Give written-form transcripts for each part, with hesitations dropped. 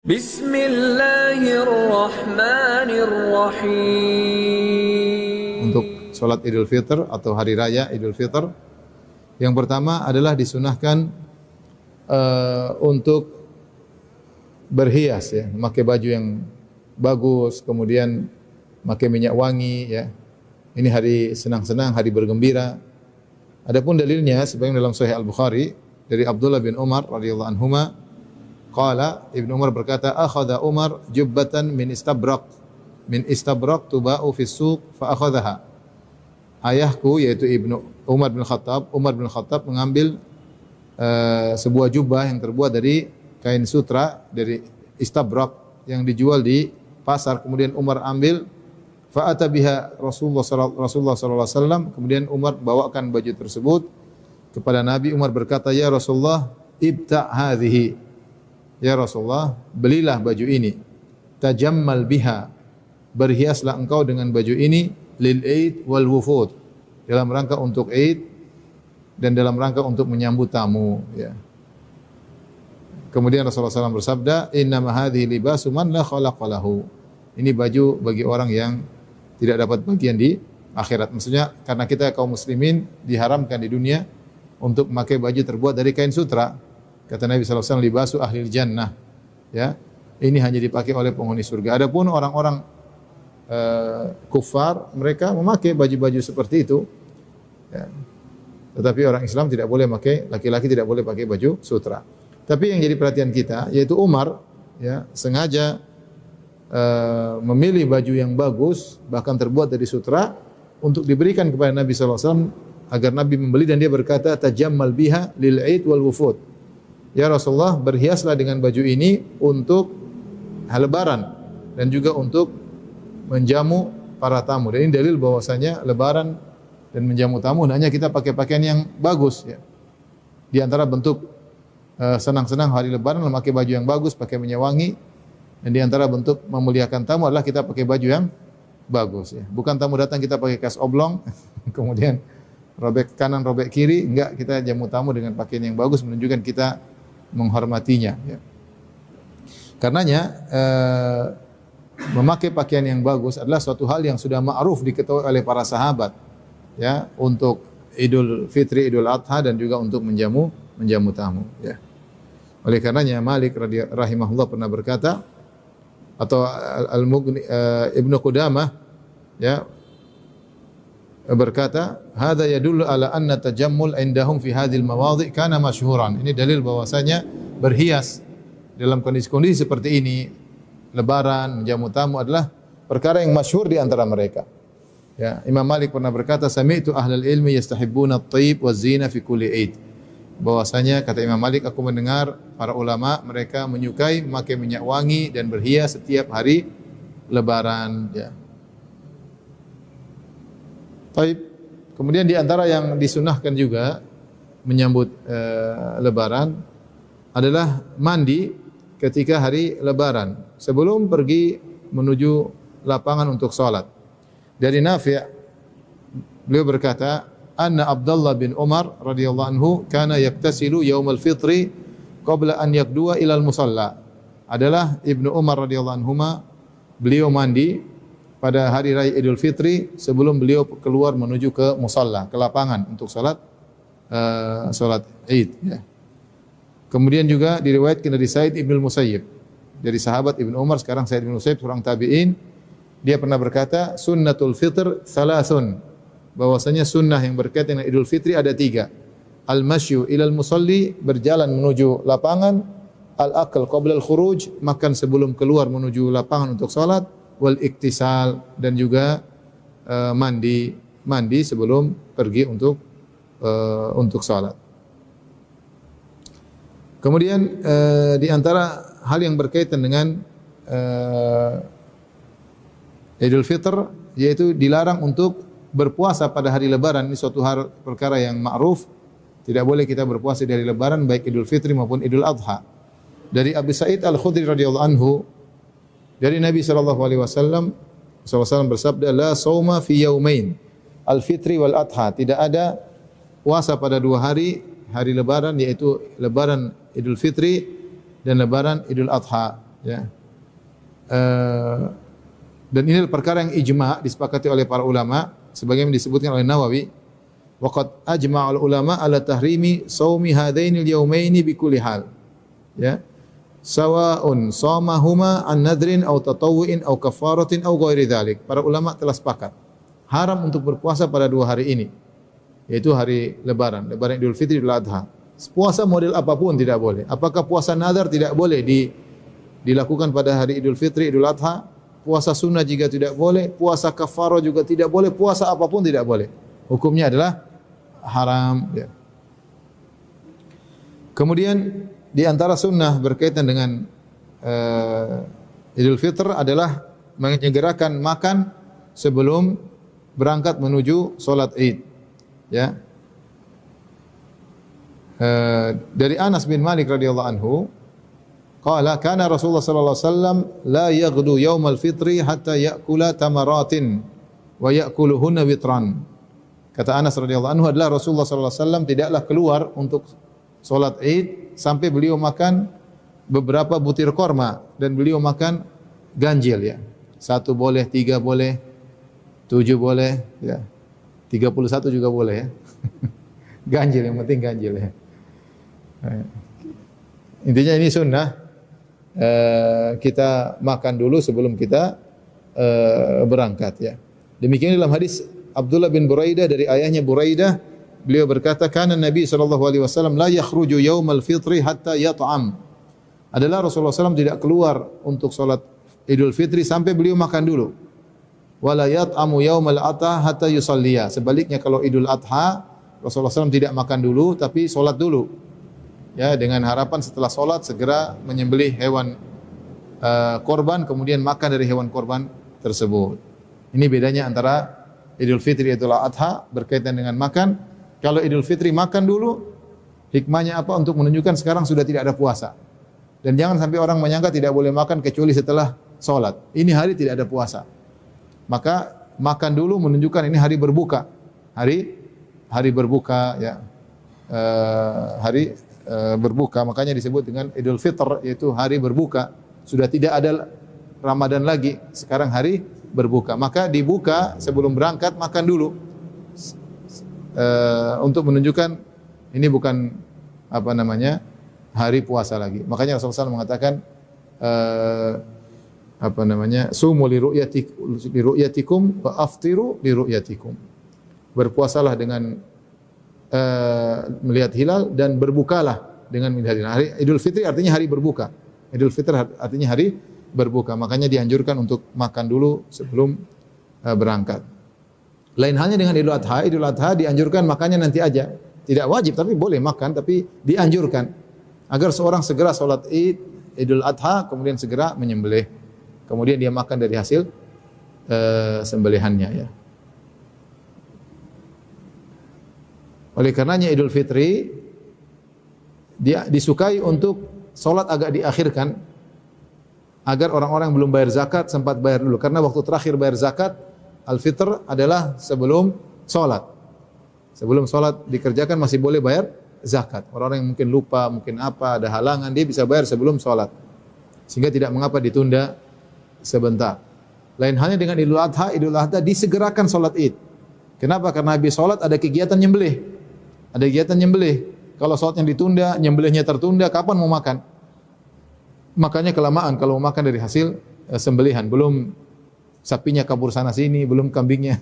Bismillahirrahmanirrahim. Untuk sholat Idul Fitr atau Hari Raya Idul Fitr, yang pertama adalah disunahkan untuk berhias, ya, memakai baju yang bagus, kemudian memakai minyak wangi, ya. Ini hari senang-senang, hari bergembira. Adapun dalilnya sebagaimana dalam Sahih Al-Bukhari dari Abdullah bin Umar radhiyallahu anhuma, qala, Ibnu Umar berkata, akhadha Umar jubbatan min istabraq tuba'u fi suq fa akhadhaha. Ayahku yaitu Umar bin Khattab mengambil sebuah jubah yang terbuat dari kain sutra dari istabraq yang dijual di pasar, kemudian Umar ambil, fa atabiha Rasulullah sallallahu alaihi wasallam, kemudian Umar bawakan baju tersebut kepada Nabi. Umar berkata, ya Rasulullah, ibta' hadhihi, ya Rasulullah, belilah baju ini, tajammal biha, berhiaslah engkau dengan baju ini, lil Aid wal wufud, dalam rangka untuk Aid dan dalam rangka untuk menyambut tamu, ya. Kemudian Rasulullah SAW bersabda, innama hadhihi libasu man la khalaqa lahu, ini baju bagi orang yang tidak dapat bagian di akhirat. Maksudnya karena kita kaum muslimin diharamkan di dunia untuk memakai baju terbuat dari kain sutra. Kata Nabi SAW, libasu ahlil jannah, ya, ini hanya dipakai oleh penghuni surga. Adapun orang-orang kufar, mereka memakai baju-baju seperti itu, ya. Tetapi orang Islam tidak boleh pakai, laki-laki tidak boleh pakai baju sutra. Tapi yang jadi perhatian kita yaitu Umar, ya, sengaja memilih baju yang bagus, bahkan terbuat dari sutra, untuk diberikan kepada Nabi SAW agar Nabi membeli, dan dia berkata, tajammal biha lil Aid wal wufud, ya Rasulullah, berhiaslah dengan baju ini untuk Lebaran dan juga untuk menjamu para tamu. Dan ini dalil bahwasanya Lebaran dan menjamu tamu hanya kita pakai pakaian yang bagus, ya. Di antara bentuk senang-senang hari Lebaran memakai baju yang bagus, pakai minyak wangi, dan di antara bentuk memuliakan tamu adalah kita pakai baju yang bagus, ya. Bukan tamu datang kita pakai kaos oblong kemudian robek kanan robek kiri, enggak, kita jamu tamu dengan pakaian yang bagus, menunjukkan kita menghormatinya, ya. Karenanya memakai pakaian yang bagus adalah suatu hal yang sudah ma'ruf, diketahui oleh para sahabat, ya, untuk Idul Fitri, Idul Adha, dan juga untuk menjamu tamu, ya. Oleh karenanya Malik rahimahullah pernah berkata, atau Al-Mughni Ibnu Qudamah, ya, berkata, hadza yadullu ala anna tajammul indahum fi hadhil mawadhi' kana masyhuran. Ini dalil bahwasanya berhias dalam kondisi-kondisi seperti ini, Lebaran, menjamu tamu, adalah perkara yang masyhur di antara mereka, ya. Imam Malik pernah berkata, sami'tu ahlal ilmi yastahibbuna at-tayyib waz-zina fi kulli Aid. Bahwasanya, kata Imam Malik, aku mendengar para ulama mereka menyukai memakai minyak wangi dan berhias setiap hari Lebaran, ya. Baik. Kemudian di antara yang disunahkan juga menyambut Lebaran adalah mandi ketika hari Lebaran sebelum pergi menuju lapangan untuk salat. Dari Nafi', beliau berkata, anna Abdullah bin Umar radhiyallahu anhu kana yaktasilu yaumal fitri qabla an yaqdua ila al-musalla. Adalah Ibnu Umar radhiyallahu anhuma, beliau mandi pada hari raya Idul Fitri sebelum beliau keluar menuju ke musalla, ke lapangan untuk salat Id, ya. Kemudian juga diriwayatkan dari Sa'id bin Musayyib, dari sahabat Ibnu Umar, sekarang Sa'id bin Musayyib seorang tabi'in, dia pernah berkata, sunnatul fitr salasun, bahwasanya sunnah yang berkaitan dengan Idul Fitri ada 3. Al-masyu ilal musalli, berjalan menuju lapangan, al-akal qabla al-khuruj, makan sebelum keluar menuju lapangan untuk salat, wal iktisal, dan juga mandi sebelum pergi untuk salat. Kemudian di antara hal yang berkaitan dengan Idul Fitr, yaitu dilarang untuk berpuasa pada hari Lebaran. Ini suatu perkara yang ma'ruf. Tidak boleh kita berpuasa di hari Lebaran, baik Idul Fitri maupun Idul Adha. Dari Abi Sa'id Al-Khudri radhiyallahu anhu, dari Nabi SAW bersabda, la sauma fi yaumain, al-fitri wal adha, tidak ada puasa pada 2 hari Lebaran, yaitu Lebaran Idul Fitri dan Lebaran Idul Adha. Ya. Dan ini perkara yang ijma' disepakati oleh para ulama sebagaimana disebutkan oleh Nawawi, waqad ajma'al ulama ala tahrimi shaumi hadainil yaumaini bi kulli hal. Ya. Sawa'un shamahuma an nadrin aw tatawwu'in aw kafaratin aw ghairi dzalik. Para ulama telah sepakat haram untuk berpuasa pada dua hari ini, yaitu hari lebaran, lebaran Idul Fitri, Idul Adha. Puasa model apapun tidak boleh. Apakah puasa nadar tidak boleh dilakukan pada hari Idul Fitri, Idul Adha? Puasa sunnah juga tidak boleh, puasa kafarah juga tidak boleh, puasa apapun tidak boleh. Hukumnya adalah haram. Ya. Kemudian di antara sunnah berkaitan dengan Idul Fitr adalah menyegerakan makan sebelum berangkat menuju solat Id. Ya. Dari Anas bin Malik radhiyallahu anhu, qala kana Rasulullah sallallahu alaihi wasallam la yaghdu yaumal fitri hatta ya'kula tamaratin wa ya'kuluhunna witran. Kata Anas radhiyallahu anhu adalah Rasulullah sallallahu alaihi wasallam tidaklah keluar untuk salat Id sampai beliau makan beberapa butir korma dan beliau makan ganjil ya. 1 boleh, 3 boleh, 7 boleh ya. 31 juga boleh ya. Ganjil, yang penting ganjil ya. Intinya ini sunnah. Kita makan dulu sebelum kita berangkat ya. Demikian dalam hadis Abdullah bin Buraidah dari ayahnya Buraidah, beliau berkata, kana Nabi sallallahu alaihi wasallam la yakhruju yaumal fitri hatta yat'am. Adalah Rasulullah SAW tidak keluar untuk salat Idul Fitri sampai beliau makan dulu. Wala yat'amu yaumal adha hatta yusalliya. Sebaliknya kalau Idul Adha Rasulullah SAW tidak makan dulu tapi salat dulu. Ya, dengan harapan setelah solat segera menyembelih hewan korban, kemudian makan dari hewan korban tersebut. Ini bedanya antara Idul Fitri Idul Adha berkaitan dengan makan. Kalau Idul Fitri makan dulu, hikmahnya apa? Untuk menunjukkan sekarang sudah tidak ada puasa. Dan jangan sampai orang menyangka tidak boleh makan kecuali setelah solat. Ini hari tidak ada puasa. Maka makan dulu menunjukkan ini hari berbuka. Hari berbuka ya. Berbuka, makanya disebut dengan Idul Fitr, yaitu hari berbuka. Sudah tidak ada Ramadan lagi, sekarang hari berbuka. Maka dibuka sebelum berangkat, makan dulu untuk menunjukkan ini bukan hari puasa lagi. Makanya Rasulullah SAW mengatakan sumu li ru'yatikum wa aftiru li ru'yatikum. Berpuasalah dengan melihat hilal dan berbukalah dengan melihat hilal. Hari Idul Fitri artinya hari berbuka. Idul Fitri artinya hari berbuka. Makanya dianjurkan untuk makan dulu sebelum berangkat. Lain halnya dengan Idul Adha. Idul Adha dianjurkan makannya nanti aja. Tidak wajib tapi boleh makan, tapi dianjurkan agar seorang segera salat Id, Idul Adha, kemudian segera menyembelih. Kemudian dia makan dari hasil sembelihannya ya. Oleh karenanya Idul Fitri dia disukai untuk solat agak diakhirkan agar orang-orang yang belum bayar zakat sempat bayar dulu. Karena waktu terakhir bayar zakat Al-Fitr adalah sebelum solat. Sebelum solat dikerjakan masih boleh bayar zakat. Orang-orang yang mungkin lupa, mungkin ada halangan, dia bisa bayar sebelum solat. Sehingga tidak mengapa ditunda sebentar. Lain halnya dengan Idul Adha disegerakan solat Id. Kenapa? Karena habis solat ada kegiatan nyembelih. Ada kegiatan nyembelih. Kalau salatnya ditunda, nyembelihnya tertunda, kapan mau makan? Makanya kelamaan kalau mau makan dari hasil sembelihan. Belum sapinya kabur sana sini, belum kambingnya,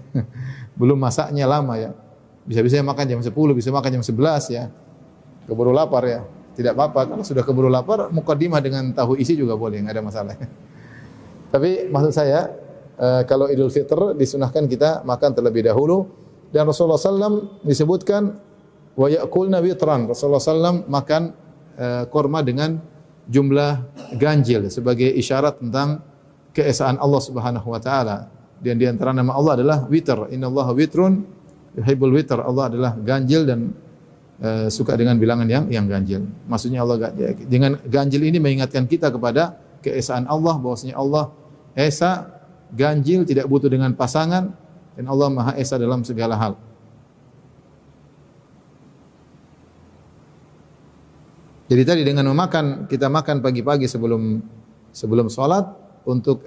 belum masaknya lama ya. Bisa-bisa makan jam 10, bisa makan jam 11 ya. Keburu lapar ya. Tidak apa-apa. Kalau sudah keburu lapar, muqaddimah dengan tahu isi juga boleh, enggak ada masalah. Tapi maksud saya, kalau Idul Fitr disunahkan kita makan terlebih dahulu. Dan Rasulullah SAW disebutkan wa ya'kulna witran. Rasulullah SAW makan korma dengan jumlah ganjil sebagai isyarat tentang keesaan Allah Subhanahu wa taala. Dan di antara nama Allah adalah witr. Innallaha witrun yuhibbul witr. Allah adalah ganjil dan suka dengan bilangan yang ganjil. Maksudnya Allah dengan ganjil ini mengingatkan kita kepada keesaan Allah, bahwasanya Allah esa, ganjil, tidak butuh dengan pasangan, dan Allah Maha Esa dalam segala hal. Jadi tadi dengan kita makan pagi-pagi sebelum sebelum sholat untuk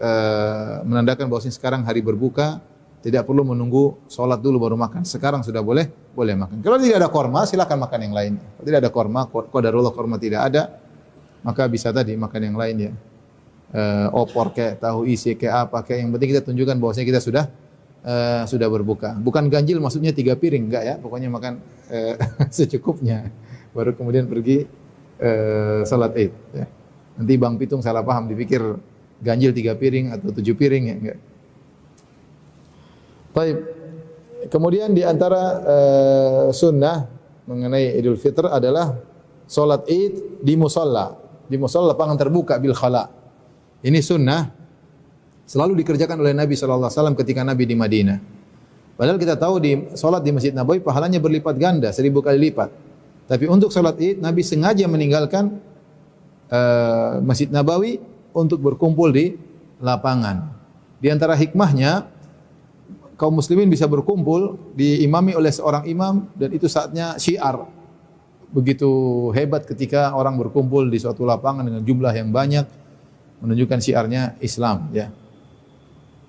menandakan bahwasanya sekarang hari berbuka, tidak perlu menunggu sholat dulu baru makan. Sekarang sudah boleh makan. Kalau tidak ada korma, silakan makan yang lain. Kalau tidak ada korma, qadarullah korma tidak ada, maka bisa tadi makan yang lain ya. Opor kayak tahu isi kayak apa kayak, yang penting kita tunjukkan bahwasanya kita sudah berbuka. Bukan ganjil maksudnya 3 piring, enggak ya. Pokoknya makan secukupnya. Baru kemudian pergi salat Id ya. Nanti Bang Pitung salah paham, dipikir ganjil 3 piring atau 7 piring ya, enggak. Baik. Kemudian di antara sunnah mengenai Idul Fitr adalah salat Id di musalla. Di musalla lapangan terbuka bil khala. Ini sunnah selalu dikerjakan oleh Nabi sallallahu alaihi wasallam ketika Nabi di Madinah. Padahal kita tahu di salat di Masjid Nabawi pahalanya berlipat ganda, 1000 kali lipat. Tapi untuk salat Id Nabi sengaja meninggalkan Masjid Nabawi untuk berkumpul di lapangan. Di antara hikmahnya kaum muslimin bisa berkumpul diimami oleh seorang imam dan itu saatnya syiar. Begitu hebat ketika orang berkumpul di suatu lapangan dengan jumlah yang banyak menunjukkan syiarnya Islam ya.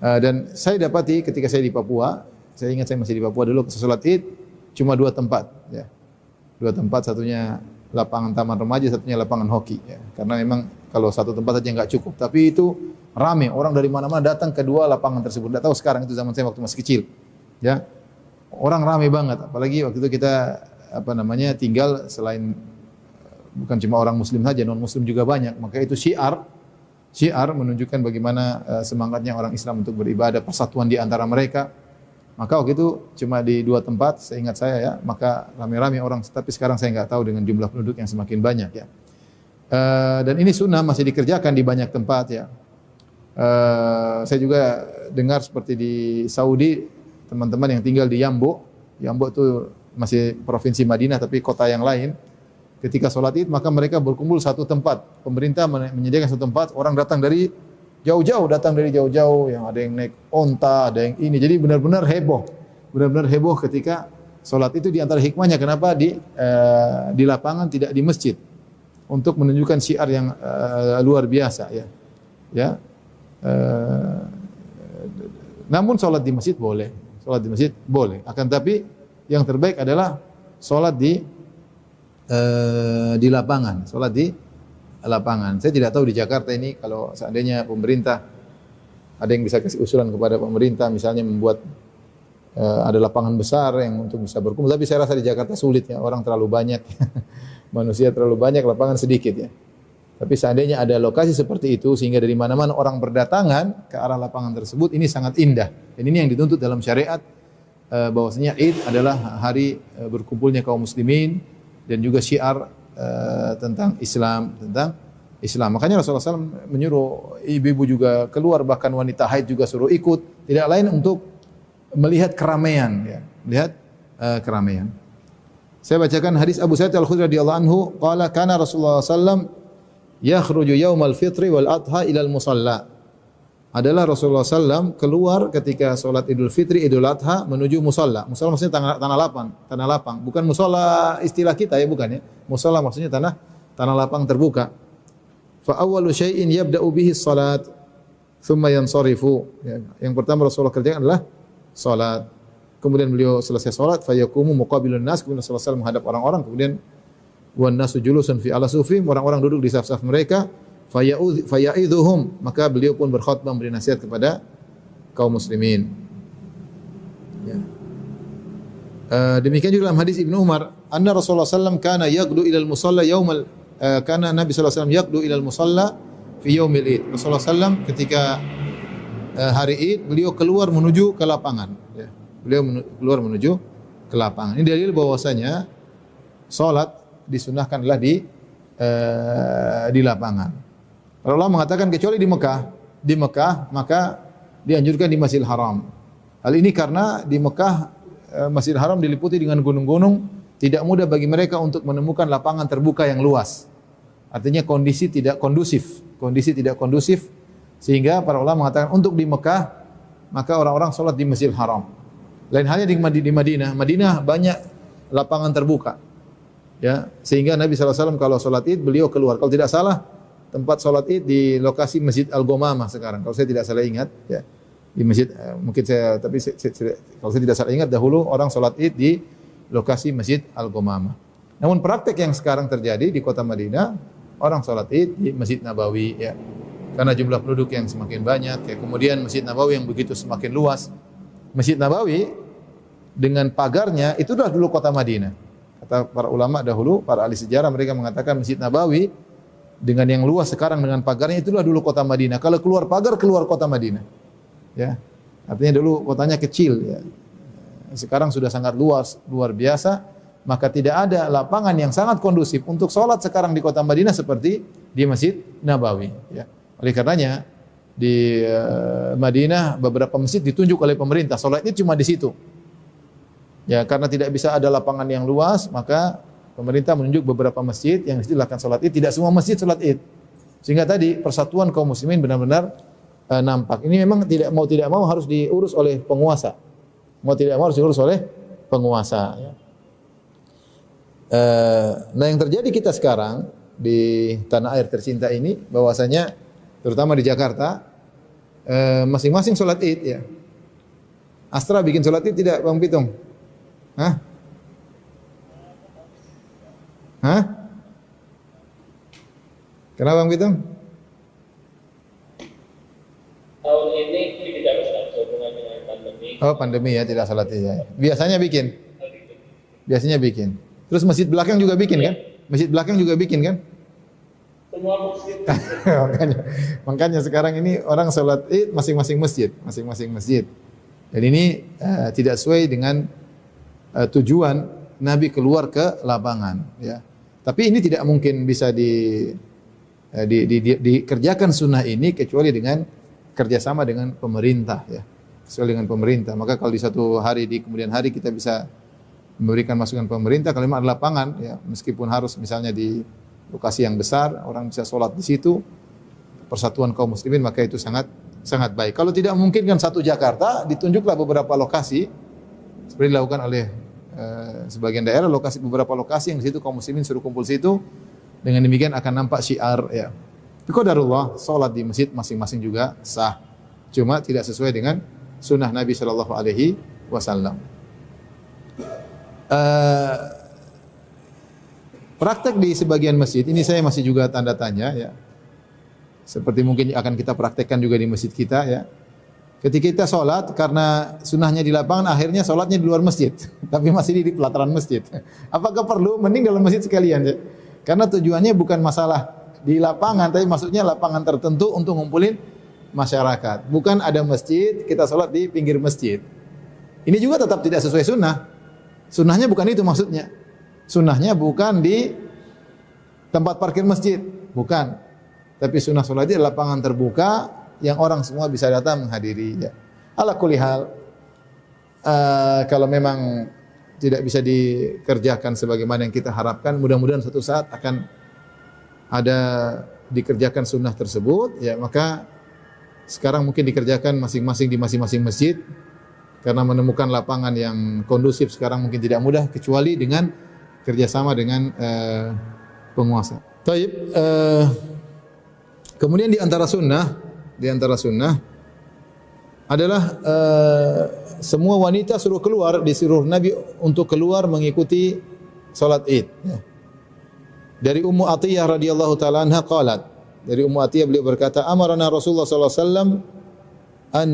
Dan saya dapati ketika saya di Papua, saya ingat saya masih di Papua dulu salat Id cuma 2 tempat ya. 2 tempat, satunya lapangan taman remaja, satunya lapangan hoki ya. Karena memang kalau satu tempat saja enggak cukup, tapi itu ramai orang dari mana-mana datang ke 2 lapangan tersebut. Enggak tahu sekarang, itu zaman saya waktu masih kecil. Ya. Orang ramai banget, apalagi waktu itu kita tinggal selain bukan cuma orang muslim saja, non muslim juga banyak. Maka itu syiar menunjukkan bagaimana semangatnya orang Islam untuk beribadah, persatuan di antara mereka. Maka waktu itu cuma di 2 tempat, seingat saya ya, maka ramai-ramai orang. Tapi sekarang saya enggak tahu dengan jumlah penduduk yang semakin banyak ya. Dan ini sunnah masih dikerjakan di banyak tempat ya. Saya juga dengar seperti di Saudi, teman-teman yang tinggal di Yambo itu masih provinsi Madinah tapi kota yang lain. Ketika sholat Id maka mereka berkumpul satu tempat. Pemerintah menyediakan satu tempat, orang datang dari jauh-jauh, yang ada yang naik onta, ada yang ini. Jadi benar-benar heboh ketika sholat. Itu di antara hikmahnya kenapa di lapangan tidak di masjid, untuk menunjukkan syiar yang luar biasa ya. Ya. Namun sholat di masjid boleh, akan tapi yang terbaik adalah sholat di lapangan, sholat di lapangan. Saya tidak tahu di Jakarta ini kalau seandainya pemerintah ada yang bisa kasih usulan kepada pemerintah, misalnya membuat ada lapangan besar yang untuk bisa berkumpul. Tapi saya rasa di Jakarta sulit ya, orang terlalu banyak, manusia terlalu banyak, lapangan sedikit ya. Tapi seandainya ada lokasi seperti itu sehingga dari mana-mana orang berdatangan ke arah lapangan tersebut, ini sangat indah. Dan ini yang dituntut dalam syariat, bahwasanya Id adalah hari berkumpulnya kaum muslimin dan juga syiar tentang Islam. Makanya Rasulullah SAW menyuruh ibu-ibu juga keluar, bahkan wanita haid juga suruh ikut. Tidak lain untuk melihat keramaian, ya. Keramaian. Saya bacakan hadis Abu Sa'id Al-Khudri radhiyallahu anhu, qala kana Rasulullah SAW yakhruju yaumal fitri wal adha ilal musalla. Adalah Rasulullah SAW keluar ketika solat Idul Fitri, Idul Adha menuju musalla. Musalla maksudnya tanah lapang. Bukan musalla istilah kita ya, bukan ya. Musalla maksudnya tanah lapang terbuka. Fa awwalu syai'in yabda'u bihi salat, thumma yansarifu. Yang pertama Rasulullah kerjakan adalah salat. Kemudian beliau selesai salat, fa yaqumu muqabilun nas, kemudian Rasulullah SAW menghadap orang-orang, kemudian wan nasu julusun fi ala sufim, orang-orang duduk di saf-saf mereka. Faya'idhuhum, maka beliau pun berkhutbah memberi nasihat kepada kaum muslimin. Ya. Demikian juga dalam hadis Ibnu Umar, anna Rasulullah sallallahu kana yaqdu ila al-musalla yaumal kana Nabi sallallahu alaihi wasallam yaqdu ila al-musalla fi yaumil Id. Rasulullah sallallahu ketika hari Id beliau keluar menuju ke lapangan, ya. Beliau keluar menuju ke lapangan. Ini dalil bahwasanya salat disunahkanlah di lapangan. Para ulama mengatakan kecuali di Mekah maka dianjurkan di Masjidil Haram. Hal ini karena di Mekah Masjidil Haram diliputi dengan gunung-gunung, tidak mudah bagi mereka untuk menemukan lapangan terbuka yang luas. Artinya kondisi tidak kondusif sehingga para ulama mengatakan untuk di Mekah maka orang-orang salat di Masjidil Haram. Lain halnya di Madinah banyak lapangan terbuka. Ya, sehingga Nabi SAW kalau salat Id beliau keluar. Kalau tidak salah tempat sholat id di lokasi Masjid Al-Ghamamah sekarang. Kalau saya tidak salah ingat, ya. Di masjid, mungkin kalau saya tidak salah ingat, dahulu orang sholat id di lokasi Masjid Al-Ghamamah. Namun praktek yang sekarang terjadi di kota Madinah, orang sholat id di Masjid Nabawi, ya. Karena jumlah penduduk yang semakin banyak, ya. Kemudian Masjid Nabawi yang begitu semakin luas. Masjid Nabawi dengan pagarnya itu adalah dulu kota Madinah. Kata para ulama dahulu, para ahli sejarah, mereka mengatakan Masjid Nabawi dengan yang luas sekarang dengan pagarnya itulah dulu kota Madinah. Kalau keluar pagar, keluar kota Madinah. Ya. Artinya dulu kotanya kecil, ya. Sekarang sudah sangat luas, luar biasa. Maka tidak ada lapangan yang sangat kondusif untuk sholat sekarang di kota Madinah seperti di Masjid Nabawi, ya. Oleh karenanya di Madinah beberapa masjid ditunjuk oleh pemerintah, sholatnya cuma di situ. Ya, karena tidak bisa ada lapangan yang luas, maka pemerintah menunjuk beberapa masjid yang dilakukan sholat id. Tidak semua masjid sholat id. Sehingga tadi persatuan kaum muslimin benar-benar nampak. Ini memang tidak mau harus diurus oleh penguasa. Mau tidak mau harus diurus oleh penguasa. Ya. Nah, yang terjadi kita sekarang di tanah air tercinta ini, bahwasanya terutama di Jakarta, masing-masing sholat id, ya. Astra bikin sholat id tidak, Bang Pitung? Hah? Hah? Kenapa, Bang Pitung? Tahun ini tidak bisa hubungan dengan pandemi. Oh, pandemi, ya, tidak sholat id, ya. Biasanya bikin. Biasanya bikin. Terus masjid belakang juga bikin, kan? Masjid belakang juga bikin, kan? Semua masjid. makanya sekarang ini orang sholat id masing-masing masjid. Dan ini tidak sesuai dengan tujuan Nabi keluar ke lapangan, ya. Tapi ini tidak mungkin bisa dikerjakan sunnah ini kecuali dengan kerjasama dengan pemerintah, ya. Kecuali dengan pemerintah. Maka kalau di satu hari, di kemudian hari kita bisa memberikan masukan pemerintah, kalau memang ada lapangan, ya, meskipun harus misalnya di lokasi yang besar, orang bisa sholat di situ, persatuan kaum muslimin, maka itu sangat baik. Kalau tidak memungkinkan satu Jakarta, ditunjuklah beberapa lokasi seperti dilakukan oleh sebagian daerah, beberapa lokasi yang di situ kaum muslimin suruh kumpul situ. Dengan demikian akan nampak syiar, ya. Qadarullah, sholat di masjid masing-masing juga sah. Cuma tidak sesuai dengan sunnah Nabi sallallahu alaihi wasallam. Praktek di sebagian masjid ini saya masih juga tanda tanya, ya. Seperti mungkin akan kita praktekkan juga di masjid kita, ya. Ketika kita sholat, karena sunnahnya di lapangan, akhirnya sholatnya di luar masjid, tapi masih di pelataran masjid. Apakah perlu? Mending dalam masjid sekalian, ya. Karena tujuannya bukan masalah di lapangan, tapi maksudnya lapangan tertentu untuk ngumpulin masyarakat. Bukan ada masjid, kita sholat di pinggir masjid. Ini juga tetap tidak sesuai sunnah. Sunnahnya bukan itu maksudnya. Sunnahnya bukan di tempat parkir masjid, bukan. Tapi sunnah sholat di lapangan terbuka yang orang semua bisa datang menghadiri, ya. Ala kulli hal, kalau memang tidak bisa dikerjakan sebagaimana yang kita harapkan, mudah-mudahan suatu saat akan ada dikerjakan sunnah tersebut, ya. Maka sekarang mungkin dikerjakan masing-masing di masing-masing masjid, karena menemukan lapangan yang kondusif sekarang mungkin tidak mudah, kecuali dengan kerjasama dengan penguasa. Taib, kemudian di antara sunnah adalah semua wanita disuruh Nabi untuk keluar mengikuti salat Id, ya. Dari Ummu Atiyah radhiyallahu taala anha qalat, dari Ummu Atiyah beliau berkata, amarna Rasulullah sallallahu alaihi wasallam an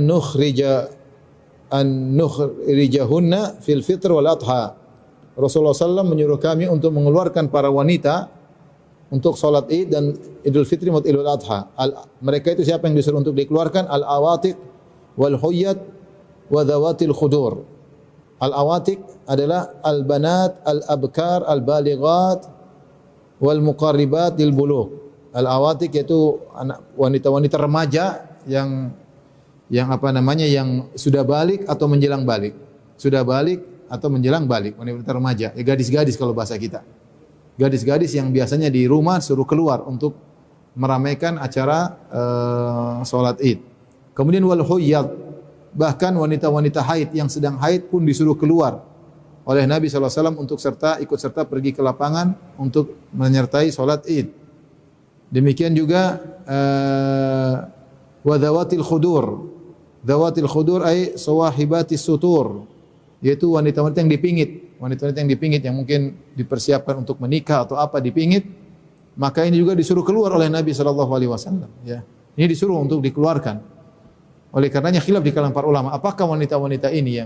nukhrijahunna fil fitr wal adha. Rasulullah SAW menyuruh kami untuk mengeluarkan para wanita untuk salat Id dan Idul Fitri maupun Idul Adha. Mereka itu siapa yang disuruh untuk dikeluarkan? Al-awatiq wal huyyat wa dhawatil khudur. Al-awatiq adalah al-banat, al-abkar, al-balighat wal muqarribat lil bulugh. Al-awatiq yaitu wanita-wanita remaja yang sudah balik atau menjelang balik. Sudah balik atau menjelang balik, wanita remaja, ya, gadis-gadis kalau bahasa kita. Gadis-gadis yang biasanya di rumah suruh keluar untuk meramaikan acara salat Id. Kemudian wal huyyad, bahkan wanita-wanita haid yang sedang haid pun disuruh keluar oleh Nabi SAW untuk ikut serta pergi ke lapangan untuk menyertai salat Id. Demikian juga wa dzawatil khudur. Dzawatil khudur ay sawahibatis sutur, yaitu wanita-wanita yang dipingit. Wanita-wanita yang dipingit yang mungkin dipersiapkan untuk menikah atau apa dipingit, maka ini juga disuruh keluar oleh Nabi sallallahu alaihi wasallam, ya. Ini disuruh untuk dikeluarkan. Oleh karenanya khilaf di kalangan para ulama, apakah wanita-wanita ini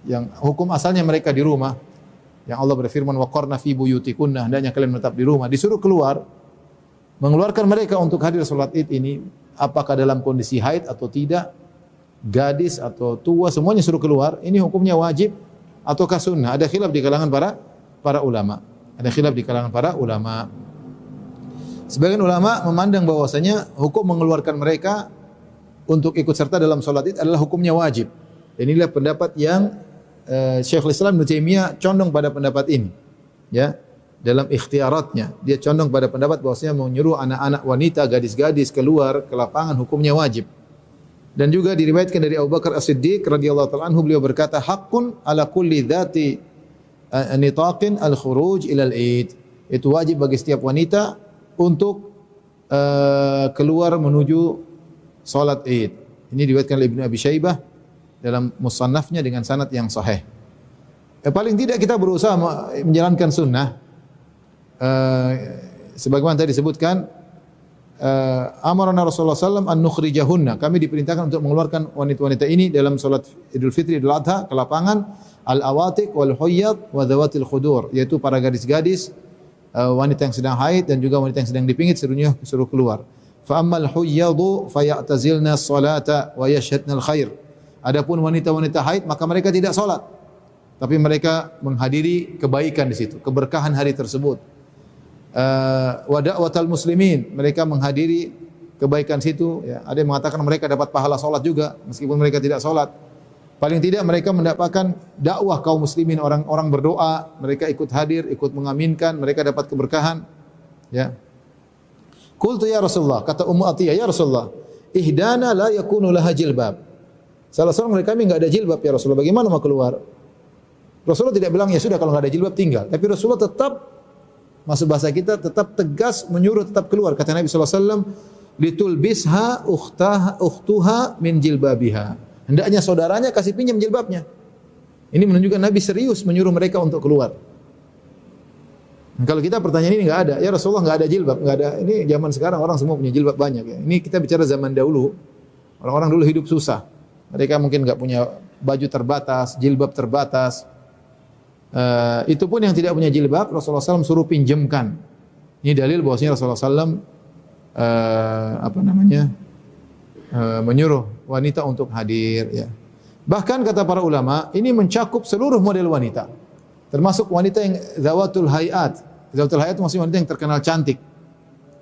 yang hukum asalnya mereka di rumah, yang Allah berfirman waqarna fi buyutikunna, hendaknya kalian menetap di rumah, disuruh keluar, mengeluarkan mereka untuk hadir salat Id ini, apakah dalam kondisi haid atau tidak, gadis atau tua, semuanya suruh keluar, ini hukumnya wajib ataukah sunnah? Ada khilaf di kalangan para ulama. Ada khilaf di kalangan para ulama. Sebagian ulama memandang bahwasanya hukum mengeluarkan mereka untuk ikut serta dalam salat Id adalah hukumnya wajib. Dan inilah pendapat yang Syekhul Islam Ibnu Taimiyah condong pada pendapat ini. Ya, dalam ikhtiaratnya dia condong pada pendapat bahwasanya menyuruh anak-anak wanita, gadis-gadis keluar ke lapangan hukumnya wajib. Dan juga diriwayatkan dari Abu Bakar As-Siddiq radhiyallahu ta'ala anhu, beliau berkata, haqqun ala kulli dzati nitaqin al-khuruj ila al-Id. Itu wajib bagi setiap wanita untuk keluar menuju salat Id. Ini diriwayatkan oleh Ibnu Abi Syaibah dalam musannafnya dengan sanad yang sahih. Paling tidak kita berusaha menjalankan sunnah. Sebagaimana tadi disebutkan, amarana Rasulullah SAW an nukhrijahunna. Kami diperintahkan untuk mengeluarkan wanita-wanita ini dalam salat Idul Fitri, Idul Adha ke lapangan, al-awatiq wal huyyad wa dzawatil khudur, yaitu para gadis-gadis, wanita yang sedang haid dan juga wanita yang sedang dipingit suruh keluar. Fa ammal huyyadu fayatazilna as-salata wa yashhadna al-khair. Adapun wanita-wanita haid maka mereka tidak salat, tapi mereka menghadiri kebaikan di situ, keberkahan hari tersebut. Wa da'watal muslimin, mereka menghadiri kebaikan situ, ya. Ada yang mengatakan mereka dapat pahala salat juga meskipun mereka tidak salat. Paling tidak mereka mendapatkan dakwah kaum muslimin, orang-orang berdoa, mereka ikut hadir, ikut mengaminkan, mereka dapat keberkahan, ya. Qultu ya Rasulullah, kata Ummu Atiyah, ya Rasulullah, ihdana la yakunu laha jilbab. Salah seorang dari kami enggak ada jilbab ya Rasulullah, bagaimana mau keluar? Rasulullah tidak bilang ya sudah kalau enggak ada jilbab tinggal, tapi Rasulullah tetap, masuk bahasa kita, tetap tegas menyuruh tetap keluar. Kata Nabi sallallahu alaihi wasallam, litulbisha ukhtuha min jilbabiha. Hendaknya saudaranya kasih pinjam jilbabnya. Ini menunjukkan Nabi serius menyuruh mereka untuk keluar. Kalau kita pertanyaan ini enggak ada, ya Rasulullah enggak ada jilbab, enggak ada. Ini zaman sekarang orang semua punya jilbab banyak ya. Ini kita bicara zaman dahulu. Orang-orang dulu hidup susah. Mereka mungkin enggak punya baju terbatas, jilbab terbatas. Itu pun yang tidak punya jilbab Rasulullah SAW suruh pinjamkan. Ini dalil bahwasanya Rasulullah SAW menyuruh wanita untuk hadir. Ya. Bahkan kata para ulama ini mencakup seluruh model wanita, termasuk wanita yang zawatul hayat. Zawatul hayat maksudnya wanita yang terkenal cantik.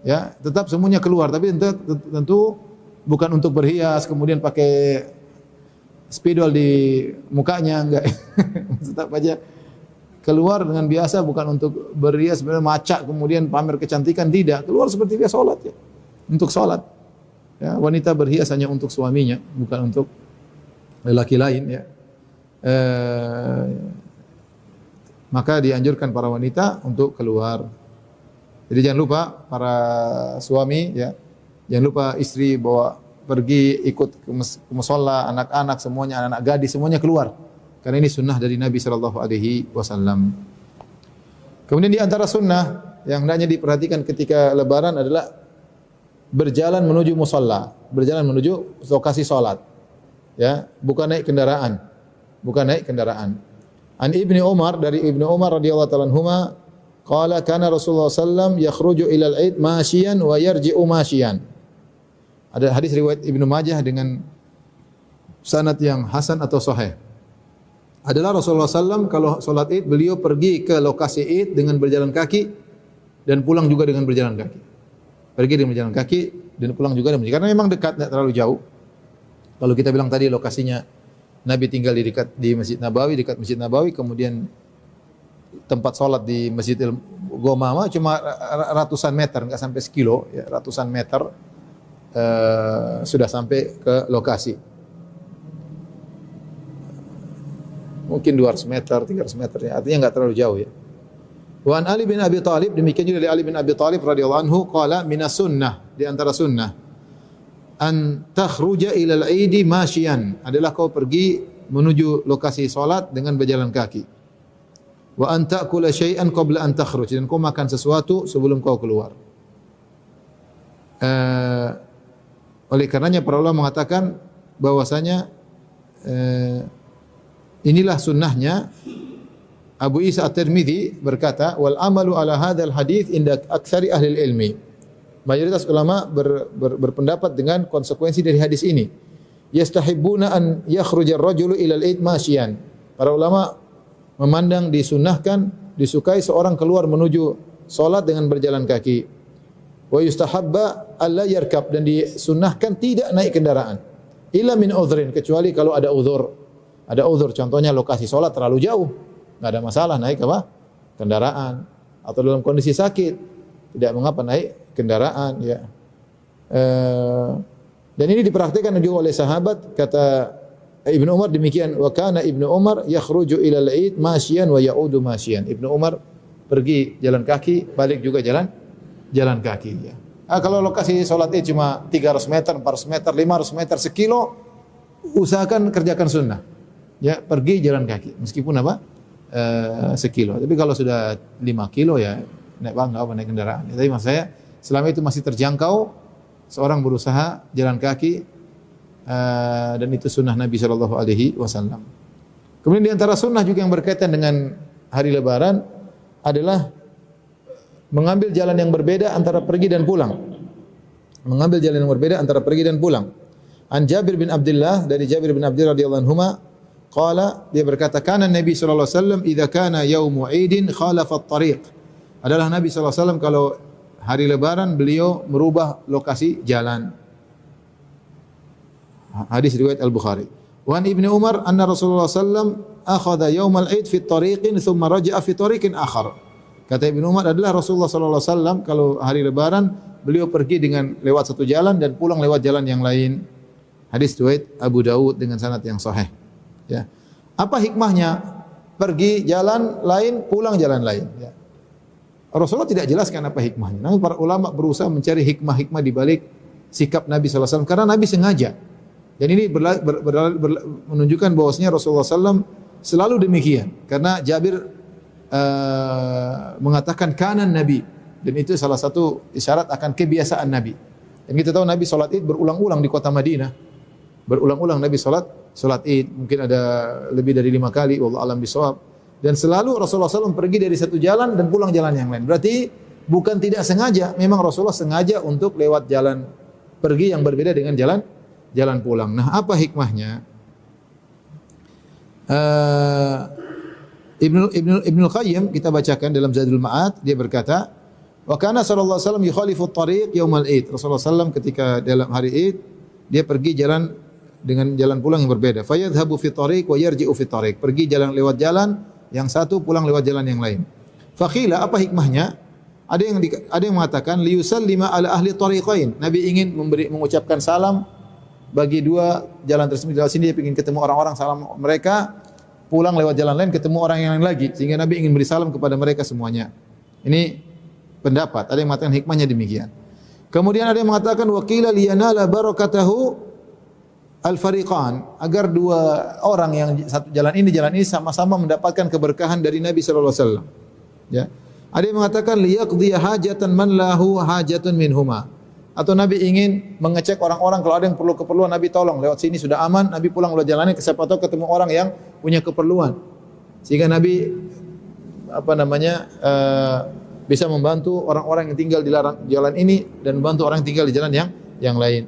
Ya, tetap semuanya keluar, tapi tentu bukan untuk berhias, kemudian pakai spidol di mukanya, enggak. Tetap aja keluar dengan biasa, bukan untuk berhias, sebenarnya macak kemudian pamer kecantikan, tidak. Keluar seperti dia salat ya. Untuk salat. Ya, wanita berhias hanya untuk suaminya, bukan untuk lelaki lain ya. Maka dianjurkan para wanita untuk keluar. Jadi jangan lupa para suami ya, jangan lupa istri bawa pergi ikut ke musholla, anak-anak semuanya, anak-anak gadis semuanya keluar. Karena ini sunnah dari Nabi sallallahu alaihi wasallam. Kemudian di antara sunnah yang hendaknya diperhatikan ketika lebaran adalah berjalan menuju musholla, berjalan menuju lokasi salat. Ya, bukan naik kendaraan. Bukan naik kendaraan. An Ibnu Umar, dari Ibnu Umar radhiyallahu ta'ala anhuma, qala kana Rasulullah sallam yakhruju ila al-Id masyian wa yarji'u masyian. Ada hadis riwayat Ibnu Majah dengan sanad yang hasan atau sahih. Adalah Rasulullah SAW kalau solat Id beliau pergi ke lokasi Id dengan berjalan kaki dan pulang juga dengan berjalan kaki. Pergi dengan berjalan kaki dan pulang juga dengan berjalan kaki. Karena memang dekat, tidak terlalu jauh. Kalau kita bilang tadi lokasinya Nabi tinggal di dekat di Masjid Nabawi, dekat Masjid Nabawi, kemudian tempat solat di Masjidil Ghamamah cuma ratusan meter, enggak sampai sekilo, ya, ratusan meter sudah sampai ke lokasi. Mungkin 200 meter, 300 meter, ya. Artinya enggak terlalu jauh ya. Wa an Ali bin Abi Thalib, demikian juga dari Ali bin Abi Thalib radhiyallahu anhu qala minas sunnah, di antara sunnah an takhruja ila al-'idi masyian, adalah kau pergi menuju lokasi salat dengan berjalan kaki. Wa an ta'kula syai'an qabla an takhruj, dan kau makan sesuatu sebelum kau keluar. Oleh karenanya para ulama mengatakan bahwasanya inilah sunnahnya. Abu Isa At-Tirmidzi berkata, wal amalu ala hadzal hadits inda aktsari ahli ilmi. Mayoritas ulama berpendapat dengan konsekuensi dari hadis ini. Yastahibbuna an yakhruja ar-rajulu ila al-'id masyian. Para ulama memandang disunnahkan, disukai seorang keluar menuju salat dengan berjalan kaki. Wa yustahabba alla yarkab, dan disunnahkan tidak naik kendaraan. Illa min udhrin, kecuali kalau ada uzur. Ada uzur, contohnya lokasi salat terlalu jauh. Enggak ada masalah naik apa? Kendaraan, atau dalam kondisi sakit tidak mengapa naik kendaraan, ya. Dan ini dipraktikkan juga oleh sahabat, kata Ibnu Umar demikian, wa kana Ibnu Umar yakhruju ila al-'id masyian wa ya'udu masyian. Ibnu Umar pergi jalan kaki, balik juga jalan kaki, ya. Kalau lokasi salat Id cuma 300 meter, 400 meter, 500 meter, sekilo, usahakan kerjakan sunnah. Ya, pergi jalan kaki meskipun apa? Sekilo. Tapi kalau sudah 5 kilo ya naik bangga apa naik kendaraan. Tapi maksud saya selama itu masih terjangkau, seorang berusaha jalan kaki, dan itu sunnah Nabi sallallahu alaihi wasallam. Kemudian di antara sunnah juga yang berkaitan dengan hari Lebaran adalah mengambil jalan yang berbeda antara pergi dan pulang. Mengambil jalan yang berbeda antara pergi dan pulang. An Jabir bin Abdullah, dari Jabir bin Abdullah radhiyallahu anhuma, qala, dia berkata, kana Nabi sallallahu alaihi wasallam idza kana yaumu 'idin khalafa at-tariq. Adalah Nabi sallallahu alaihi wasallam kalau hari Lebaran beliau merubah lokasi jalan. Hadis riwayat Al-Bukhari. Wa an Ibnu Umar anna Rasulullah sallallahu alaihi wasallam akhadha yaumal 'id fi tariqin thumma raja'a fi tariqin akhar. Kata Ibnu Umar adalah Rasulullah sallallahu alaihi wasallam kalau hari Lebaran beliau pergi dengan lewat satu jalan dan pulang lewat jalan yang lain. Hadis riwayat Abu Daud dengan sanad yang sahih. Ya. Apa hikmahnya? Pergi jalan lain, pulang jalan lain. Ya. Rasulullah tidak jelaskan apa hikmahnya. Namun para ulama berusaha mencari hikmah-hikmah di balik sikap Nabi SAW. Karena Nabi sengaja. Dan ini menunjukkan bahwasanya Rasulullah SAW selalu demikian. Karena Jabir mengatakan kanan Nabi. Dan itu salah satu isyarat akan kebiasaan Nabi. Dan kita tahu Nabi salat Id berulang-ulang di kota Madinah. Berulang-ulang Nabi salat Id, mungkin ada lebih dari 5 kali, wallahu alam bisawab. Dan selalu Rasulullah SAW pergi dari satu jalan dan pulang jalan yang lain. Berarti bukan tidak sengaja, memang Rasulullah sengaja untuk lewat jalan pergi yang berbeda dengan jalan pulang. Nah, apa hikmahnya? Ibnu Qayyim kita bacakan dalam Zadul Ma'ad, dia berkata, wa kana sallallahu alaihi wasallam yukhalifu at-tariq yaumal Id. Rasulullah SAW ketika dalam hari Id dia pergi jalan dengan jalan pulang yang berbeda. Fayadhhabu fi tariq wa yarji'u fi tariq. Pergi jalan lewat jalan yang satu, pulang lewat jalan yang lain. Faqila, apa hikmahnya? Ada yang mengatakan liyusallima ala ahli tariqain. Nabi ingin mengucapkan salam bagi dua jalan tersebut. Di sini dia ingin ketemu orang-orang, salam mereka, pulang lewat jalan lain ketemu orang yang lain lagi, sehingga Nabi ingin beri salam kepada mereka semuanya. Ini pendapat. Ada yang mengatakan hikmahnya demikian. Kemudian ada yang mengatakan waqila liyanala barakatahu al-fariqan, agar dua orang yang satu jalan ini sama-sama mendapatkan keberkahan dari Nabi sallallahu alaihi wasallam. Ya. Ada yang mengatakan liyaqdiya hajatan man lahu hajatun minhuma. Atau Nabi ingin mengecek orang-orang kalau ada yang perlu keperluan, Nabi tolong lewat sini sudah aman, Nabi pulang lewat jalan ini siapa tahu ketemu orang yang punya keperluan. Sehingga Nabi bisa membantu orang-orang yang tinggal di jalan ini dan membantu orang yang tinggal di jalan yang lain.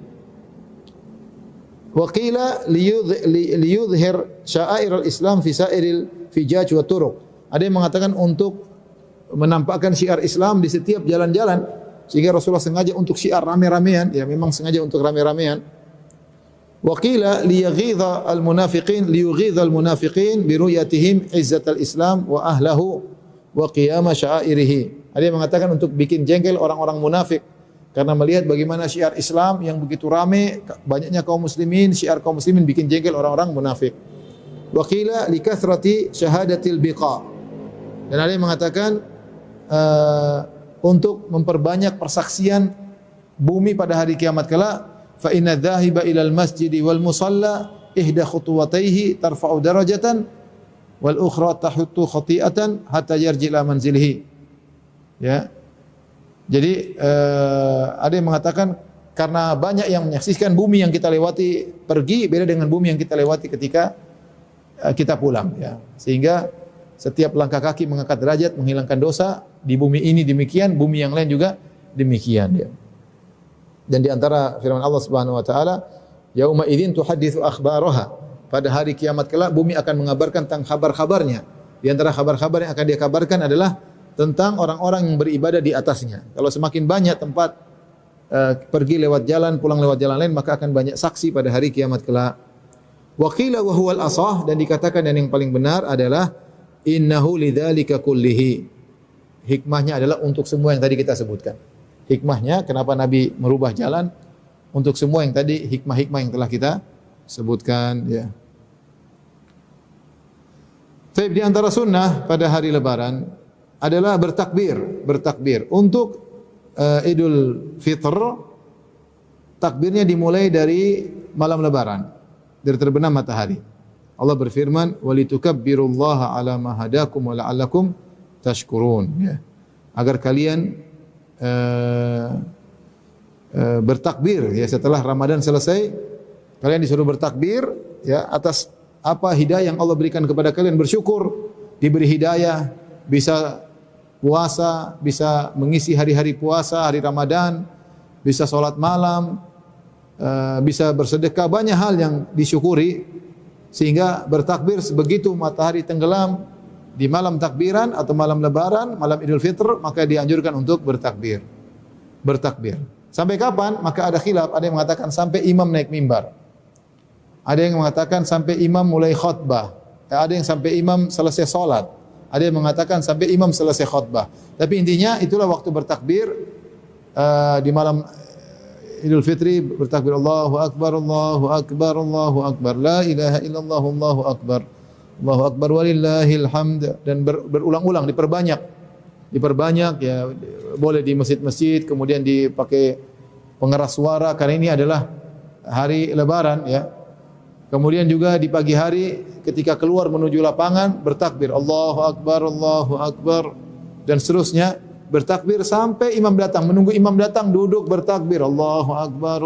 Wa qila liyudhhir sya'airul Islam fi sa'iril fijaj wa turuq. Ada yang mengatakan untuk menampakkan syiar Islam di setiap jalan-jalan, sehingga Rasulullah sengaja untuk syiar rame-ramean, ya memang sengaja untuk rame-ramean. Wa qila liyughidha al-munafiqin bi ru'yatihim izzatal Islam wa ahlahu wa qiyam sya'airihi. Ada yang mengatakan untuk bikin jengkel orang-orang munafik karena melihat bagaimana syiar Islam yang begitu rame, banyaknya kaum muslimin, syiar kaum muslimin bikin jengkel orang-orang munafik. Wa qila likathrati syahadatil biqa. Dan ada yang mengatakan untuk memperbanyak persaksian bumi pada hari kiamat kelak. Fa inna dhahiba ilal masjidi wal musalla ihda khutuwataihi tarfa'u darajatan wal ukhra tahuttu khati'atan hatta yarji ila manzilihi. Ya. Jadi ada yang mengatakan karena banyak yang menyaksikan bumi yang kita lewati pergi beda dengan bumi yang kita lewati ketika kita pulang, ya. Sehingga setiap langkah kaki mengangkat derajat, menghilangkan dosa. Di bumi ini demikian, bumi yang lain juga demikian, ya. Dan di antara firman Allah Subhanahu wa taala, yauma idzin tuhadditsu akhbaraha. Pada hari kiamat kelak bumi akan mengabarkan tentang kabar-kabarnya. Di antara kabar-kabar yang akan dia kabarkan adalah tentang orang-orang yang beribadah di atasnya. Kalau semakin banyak tempat pergi lewat jalan, pulang lewat jalan lain, maka akan banyak saksi pada hari kiamat kelak. Wa qila wa huwal asah, dan dikatakan dan yang paling benar adalah innahu lidzalika kullihi. Hikmahnya adalah untuk semua yang tadi kita sebutkan. Hikmahnya kenapa Nabi merubah jalan untuk semua yang tadi hikmah-hikmah yang telah kita sebutkan, ya. Baik, di antara sunnah pada hari lebaran adalah bertakbir untuk Idul Fitr. Takbirnya dimulai dari malam lebaran, dari terbenam matahari. Allah berfirman, "Walitukabbirullaha 'ala ma hadakum wa la'allakum tashkurun." Ya. Agar kalian bertakbir, ya, setelah Ramadan selesai, kalian disuruh bertakbir, ya, atas apa hidayah yang Allah berikan kepada kalian, bersyukur diberi hidayah, bisa puasa, bisa mengisi hari-hari puasa, hari Ramadan, bisa sholat malam, bisa bersedekah, banyak hal yang disyukuri, sehingga bertakbir begitu matahari tenggelam di malam takbiran atau malam lebaran, malam Idul Fitr, maka dianjurkan untuk bertakbir. Sampai kapan? Maka ada khilaf, ada yang mengatakan sampai imam naik mimbar. Ada yang mengatakan sampai imam mulai khutbah. Ada yang sampai imam selesai salat. Ada yang mengatakan sampai imam selesai khutbah. Tapi intinya itulah waktu bertakbir di malam Idul Fitri, bertakbir Allahu Akbar, Allahu Akbar, Allahu Akbar, la ilaha illallah, Allahu Akbar, Allahu Akbar walillahil hamd, dan berulang-ulang, diperbanyak, ya, boleh di masjid-masjid, kemudian dipakai pengeras suara karena ini adalah hari lebaran, ya. Kemudian juga di pagi hari ketika keluar menuju lapangan bertakbir Allahu Akbar dan seterusnya, bertakbir sampai imam datang, menunggu imam datang duduk bertakbir Allahu Akbar,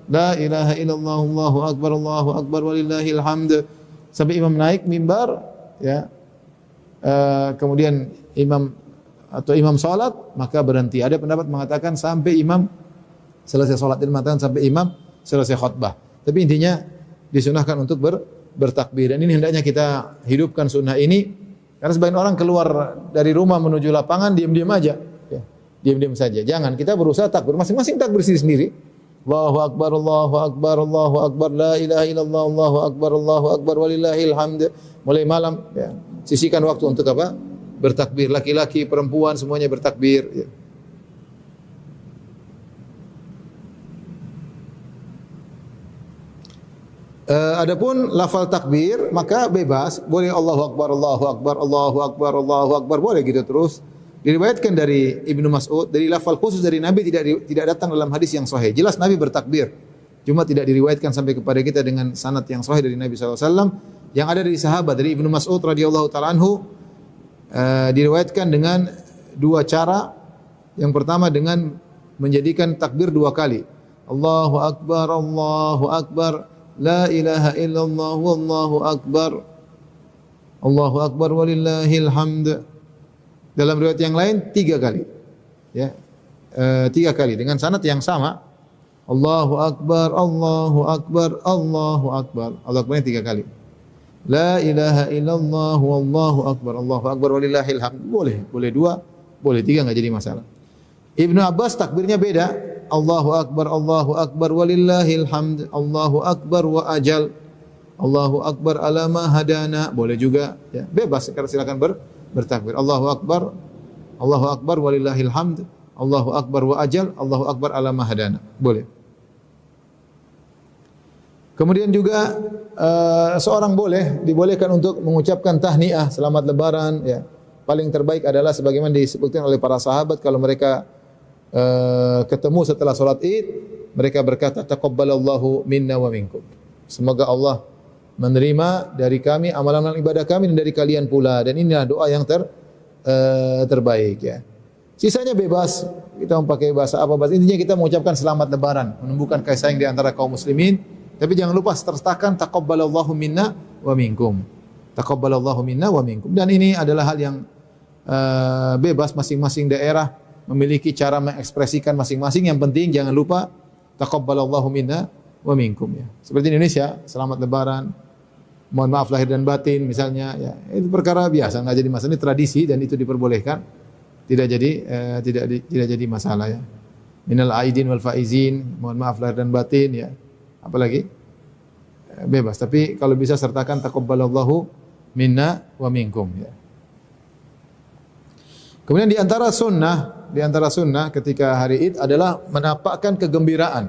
la ilaha illallah, Allahu Akbar walillahil hamd, sampai imam naik mimbar, ya. Kemudian imam salat, maka berhenti. Ada pendapat mengatakan sampai imam selesai salat, dan mengatakan sampai imam selesai khutbah. Tapi intinya disunahkan untuk bertakbir, dan ini hendaknya kita hidupkan sunnah ini, karena sebagian orang keluar dari rumah menuju lapangan diam-diam aja, ya, diam-diam saja. Jangan, kita berusaha takbir, masing-masing takbir sendiri-sendiri. Allahu Akbar, Allahu Akbar, Allahu Akbar, la ilaha illallah, Allahu Akbar walillahil hamd. Mulai malam, ya, sisihkan waktu untuk apa? Bertakbir. Laki-laki, perempuan semuanya bertakbir, ya. Adapun lafal takbir maka bebas, boleh Allahu Akbar, Allahu Akbar, Allahu Akbar, Allahu Akbar, boleh gitu terus. Diriwayatkan dari Ibnu Mas'ud, dari lafal khusus dari Nabi tidak datang dalam hadis yang sahih. Jelas Nabi bertakbir, cuma tidak diriwayatkan sampai kepada kita dengan sanad yang sahih dari Nabi SAW. Yang ada dari sahabat, dari Ibnu Mas'ud radhiyallahu taala anhu, diriwayatkan dengan dua cara. Yang pertama dengan menjadikan takbir dua kali. Allahu Akbar, Allahu Akbar, la ilaha illallah, wallahu akbar, Allahu akbar walillahil hamd. Dalam riwayat yang lain 3 kali, ya, 3 kali dengan sanad yang sama. Allahu akbar, Allahu akbar, Allahu akbar. Allahu akbar 3 kali. La ilaha illallah, wallahu akbar, Allahu akbar walillahil hamd. Boleh 2, boleh 3, enggak jadi masalah. Ibnu Abbas takbirnya beda. Allahu akbar walillahil hamd, Allahu akbar wa ajal, Allahu akbar ala ma hadana. Boleh juga, ya, bebas, silakan bertakbir. Allahu akbar walillahil hamd, Allahu akbar wa ajal, Allahu akbar ala ma hadana. Boleh. Kemudian juga seorang dibolehkan untuk mengucapkan tahniah selamat lebaran, ya. paling terbaik adalah sebagaimana disebutkan oleh para sahabat kalau mereka ketemu setelah salat Id, mereka berkata taqabbalallahu minna wa minkum. Semoga Allah menerima dari kami amalan-amalan ibadah kami dan dari kalian pula, dan inilah doa yang terbaik ya. Sisanya bebas, kita mau pakai bahasa apa, bahasa intinya kita mengucapkan selamat lebaran, menumbuhkan kasih sayang di antara kaum muslimin. Tapi jangan lupa sertakan taqabbalallahu minna wa minkum. Taqabbalallahu minna wa minkum. Dan ini adalah hal yang bebas, masing-masing daerah memiliki cara mengekspresikan masing-masing. Yang penting jangan lupa taqabbalallahu minna wa minkum ya. Seperti Indonesia, selamat lebaran, mohon maaf lahir dan batin misalnya ya. Itu perkara biasa, enggak jadi masalah, ini tradisi dan itu diperbolehkan. Tidak jadi masalah ya. Minal aidin wal faizin, mohon maaf lahir dan batin ya. Apalagi bebas, tapi kalau bisa sertakan taqabbalallahu minna wa minkum ya. Kemudian di antara sunnah ketika hari Id adalah menampakkan kegembiraan.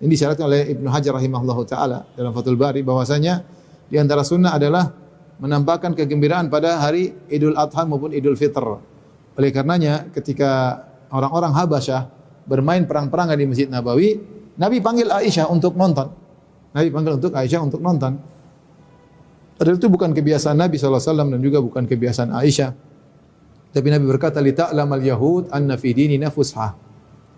Ini disyaratkan oleh Ibnu Hajar rahimahullahu taala dalam Fathul Bari bahwasanya di antara sunnah adalah menampakkan kegembiraan pada hari Idul Adha maupun Idul Fitr. Oleh karenanya ketika orang-orang Habasyah bermain perang-perangan di Masjid Nabawi, Nabi panggil Aisyah untuk nonton. Nabi panggil untuk Aisyah untuk nonton. Padahal itu bukan kebiasaan Nabi SAW dan juga bukan kebiasaan Aisyah. Tapi Nabi berkata, "Lita'lamal yahud anna fi dinina fushah."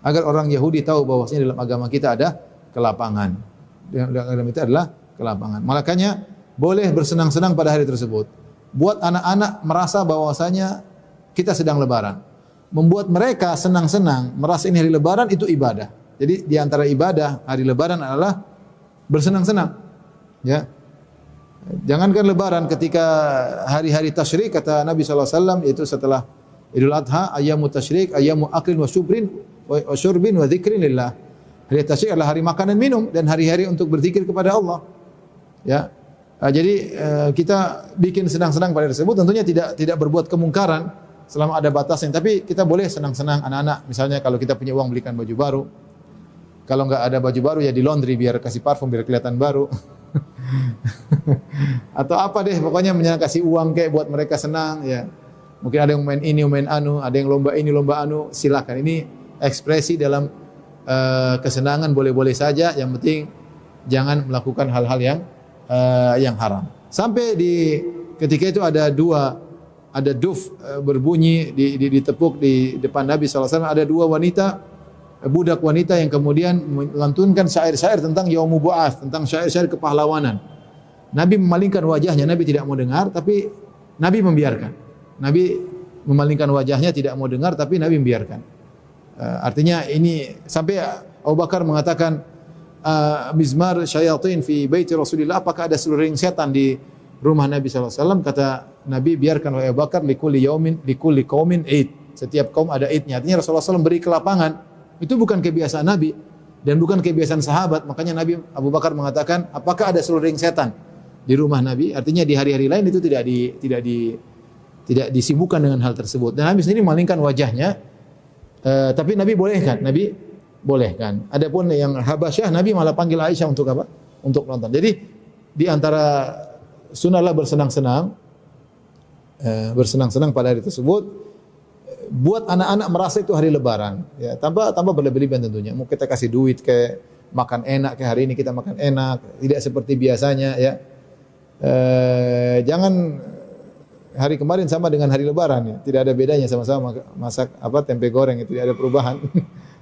Agar orang Yahudi tahu bahwasanya dalam agama kita ada kelapangan. Dalam agama kita adalah kelapangan. Makanya boleh bersenang-senang pada hari tersebut. Buat anak-anak merasa bahwasanya kita sedang lebaran. Membuat mereka senang-senang, merasa ini hari lebaran itu ibadah. Jadi di antara ibadah hari lebaran adalah bersenang-senang. Ya. Jangankan lebaran, ketika hari-hari tasyrik kata Nabi SAW yaitu setelah Idul Adha, ayyamu tasyrik, ayyamu aklin wa syurbin wa dzikrin lillah. Hari tasyrik adalah hari makan dan minum dan hari-hari untuk berzikir kepada Allah. Ya. Jadi kita bikin senang-senang pada hari tersebut, tentunya tidak berbuat kemungkaran selama ada batasnya, tapi kita boleh senang-senang anak-anak. Misalnya kalau kita punya uang belikan baju baru. Kalau enggak ada baju baru ya di laundry biar kasih parfum biar kelihatan baru. Atau apa deh, pokoknya kasih uang kayak buat mereka senang ya. Mungkin ada yang main ini, main anu, ada yang lomba ini, lomba anu, silakan. Ini ekspresi dalam kesenangan boleh-boleh saja, yang penting jangan melakukan hal-hal yang haram. Sampai di ketika itu ada duf berbunyi ditepuk di depan Nabi SAW, ada dua budak wanita yang kemudian melantunkan syair-syair tentang Yaumul Bu'ats, tentang syair-syair kepahlawanan. Nabi memalingkan wajahnya, Nabi tidak mau dengar, tapi Nabi membiarkan. Nabi memalingkan wajahnya, tidak mau dengar, tapi Nabi membiarkan. Artinya ini sampai Abu Bakar mengatakan, mizmar syayatin fi baiti Rasulillah, apakah ada seluruh setan di rumah Nabi SAW? Kata Nabi, biarkan oleh Abu Bakar, likulli qaumin id. Setiap kaum ada idnya. Artinya Rasulullah SAW beri kelapangan. Itu bukan kebiasaan Nabi dan bukan kebiasaan sahabat. Makanya Nabi Abu Bakar mengatakan, apakah ada seluruh setan di rumah Nabi? Artinya di hari-hari lain itu tidak disibukkan dengan hal tersebut. Dan Nabi sendiri memalingkan wajahnya, tapi Nabi bolehkan. Adapun yang Habasyah, Nabi malah panggil Aisyah untuk apa? Untuk nonton. Jadi di antara sunnahlah bersenang-senang pada hari tersebut. Buat anak-anak merasa itu hari lebaran ya, tanpa berlebihan tentunya. Mau kita kasih duit kayak makan enak, kayak hari ini kita makan enak, tidak seperti biasanya ya. Jangan hari kemarin sama dengan hari lebaran ya. Tidak ada bedanya, sama-sama masak tempe goreng, tidak ada perubahan.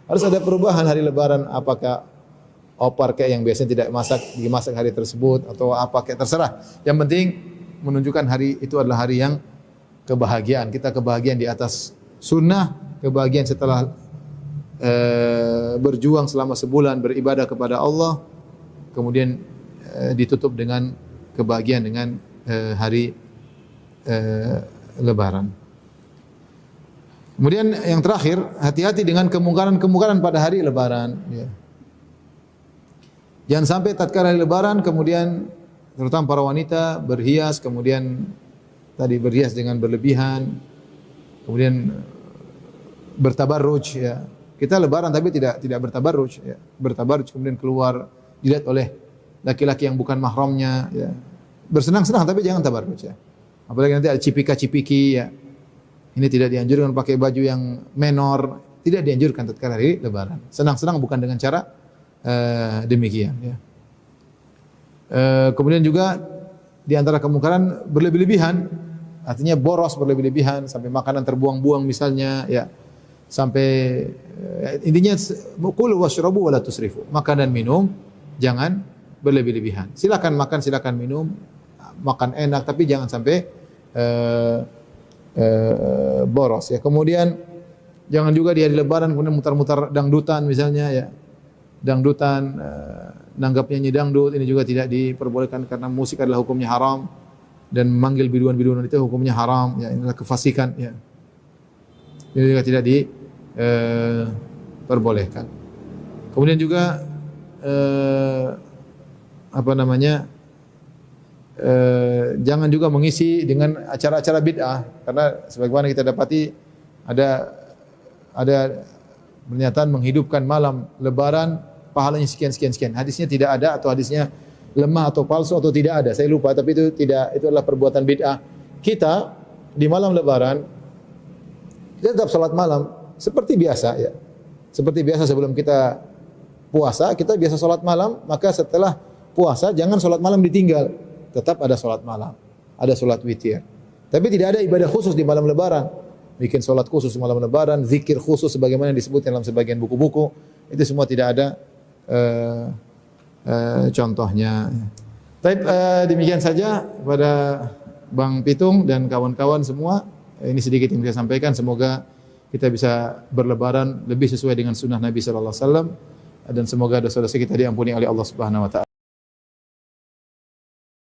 Harus ada perubahan hari lebaran, apakah opar kayak yang biasanya tidak dimasak hari tersebut atau apa kayak terserah. Yang penting menunjukkan hari itu adalah hari yang kebahagiaan. Kita kebahagiaan di atas sunnah, kebahagiaan setelah berjuang selama sebulan beribadah kepada Allah, kemudian ditutup dengan kebahagiaan dengan hari lebaran. Kemudian yang terakhir, hati-hati dengan kemungkaran-kemungkaran pada hari lebaran ya. Jangan sampai tatkala hari lebaran kemudian terutama para wanita berhias, kemudian berhias dengan berlebihan, kemudian bertabarruj ya. Kita lebaran tapi tidak bertabarruj ya. Bertabarruj kemudian keluar dilihat oleh laki-laki yang bukan mahramnya ya. Bersenang-senang tapi jangan tabarruj ya. Apalagi nanti ada cipika-cipiki ya. Ini tidak dianjurkan pakai baju yang menor, tidak dianjurkan tatkala hari lebaran. Senang-senang bukan dengan cara demikian ya. Kemudian juga di antara kemungkaran berlebih-lebihan, artinya boros berlebih-lebihan sampai makanan terbuang-buang misalnya ya. Sampai intinya kulu washrabu wala tusrifu. Makan dan minum jangan berlebih-lebihan. Silakan makan, silakan minum, makan enak tapi jangan sampai boros ya. Kemudian jangan juga di hari lebaran kemudian mutar-mutar dangdutan misalnya ya. Dangdutan nanggap nyanyi dangdut ini juga tidak diperbolehkan karena musik adalah hukumnya haram dan memanggil biduan-biduan itu hukumnya haram ya, inilah kefasikan ya. Ini juga tidak diperbolehkan. Kemudian juga jangan juga mengisi dengan acara-acara bid'ah karena sebagaimana kita dapati ada pernyataan menghidupkan malam lebaran pahalanya sekian. Hadisnya tidak ada atau hadisnya lemah atau palsu atau tidak ada. Saya lupa tapi itu adalah perbuatan bid'ah. Kita di malam lebaran kita tetap salat malam seperti biasa ya. Seperti biasa sebelum kita puasa, kita biasa salat malam, maka setelah puasa jangan salat malam ditinggal. Tetap ada salat malam, ada salat witir. Tapi tidak ada ibadah khusus di malam lebaran. Bikin salat khusus di malam lebaran, zikir khusus sebagaimana disebut dalam sebagian buku-buku. Itu semua tidak ada contohnya. Tapi demikian saja kepada Bang Pitung dan kawan-kawan semua. Ini sedikit yang saya sampaikan. Semoga kita bisa berlebaran lebih sesuai dengan sunnah Nabi sallallahu alaihi wasallam dan semoga dosa-dosa kita diampuni oleh Allah Subhanahu wa taala.